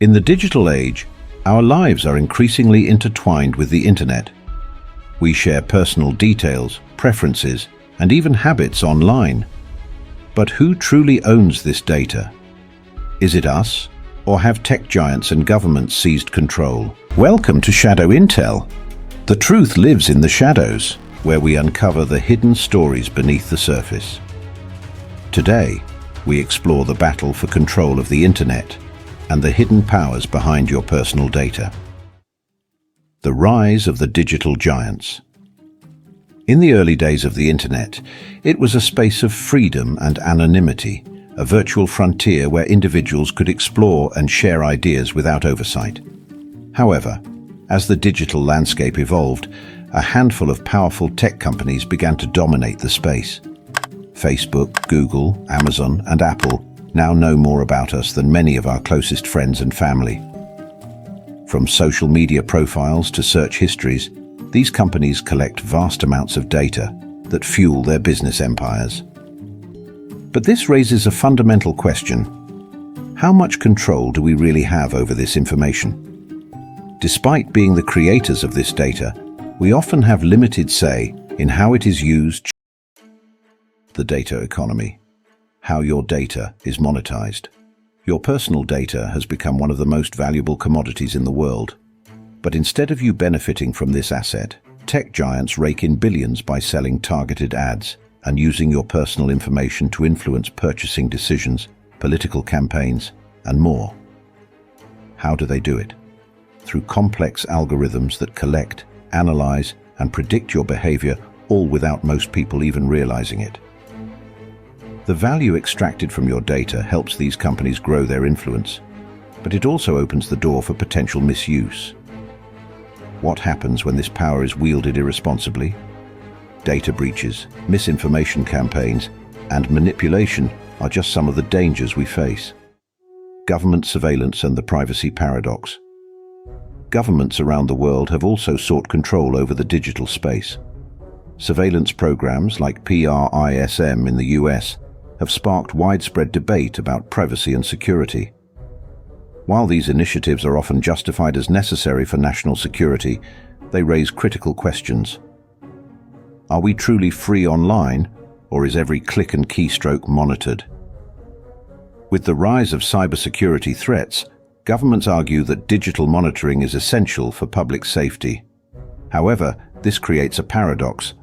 In the digital age, our lives are increasingly intertwined with the internet. We share personal details, preferences, and even habits online. But who truly owns this data? Is it us, or have tech giants and governments seized control? Welcome to Shadow Intel. The truth lives in the shadows, where we uncover the hidden stories beneath the surface. Today, we explore the battle for control of the internet and the hidden powers behind your personal data. The rise of the digital giants. In the early days of the internet, it was a space of freedom and anonymity, a virtual frontier where individuals could explore and share ideas without oversight. However, as the digital landscape evolved, a handful of powerful tech companies began to dominate the space. Facebook, Google, Amazon, and Apple now know more about us than many of our closest friends and family. From social media profiles to search histories, these companies collect vast amounts of data that fuel their business empires. But this raises a fundamental question. How much control do we really have over this information? Despite being the creators of this data, we often have limited say in how it is used. The data economy. How your data is monetized. Your personal data has become one of the most valuable commodities in the world. But instead of you benefiting from this asset, tech giants rake in billions by selling targeted ads and using your personal information to influence purchasing decisions, political campaigns, and more. How do they do it? Through complex algorithms that collect, analyze, and predict your behavior, all without most people even realizing it. The value extracted from your data helps these companies grow their influence, but it also opens the door for potential misuse. What happens when this power is wielded irresponsibly? Data breaches, misinformation campaigns, and manipulation are just some of the dangers we face. Government surveillance and the privacy paradox. Governments around the world have also sought control over the digital space. Surveillance programs like PRISM in the US have sparked widespread debate about privacy and security. While these initiatives are often justified as necessary for national security, they raise critical questions. Are we truly free online, or is every click and keystroke monitored? With the rise of cybersecurity threats, governments argue that digital monitoring is essential for public safety. However, this creates a paradox.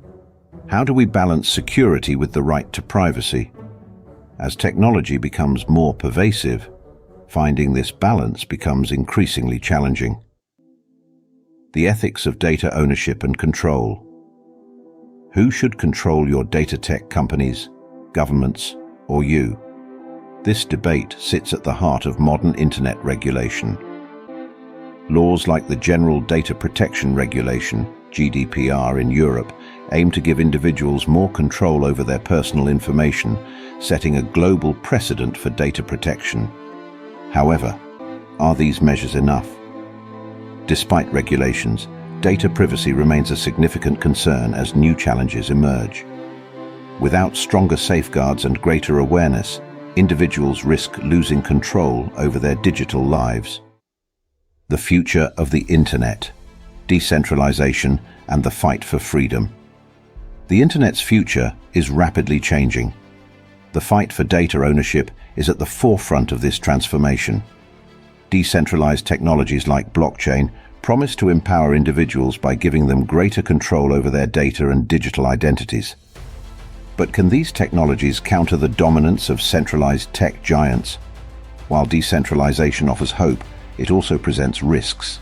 How do we balance security with the right to privacy? As technology becomes more pervasive, finding this balance becomes increasingly challenging. The ethics of data ownership and control. Who should control your data? Tech companies, governments, or you? This debate sits at the heart of modern internet regulation. Laws like the General Data Protection Regulation, GDPR in Europe, aim to give individuals more control over their personal information, setting a global precedent for data protection. However, are these measures enough? Despite regulations, data privacy remains a significant concern as new challenges emerge. Without stronger safeguards and greater awareness, individuals risk losing control over their digital lives. The future of the internet, decentralization, and the fight for freedom. The internet's future is rapidly changing. The fight for data ownership is at the forefront of this transformation. Decentralized technologies like blockchain promise to empower individuals by giving them greater control over their data and digital identities. But can these technologies counter the dominance of centralized tech giants? While decentralization offers hope, it also presents risks.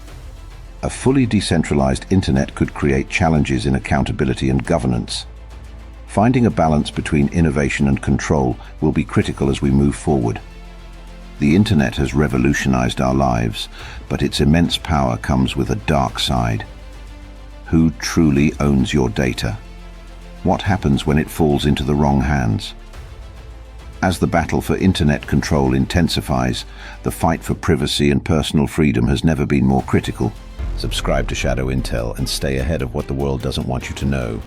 A fully decentralized internet could create challenges in accountability and governance. Finding a balance between innovation and control will be critical as we move forward. The internet has revolutionized our lives, but its immense power comes with a dark side. Who truly owns your data? What happens when it falls into the wrong hands? As the battle for internet control intensifies, the fight for privacy and personal freedom has never been more critical. Subscribe to Shadow Intel and stay ahead of what the world doesn't want you to know.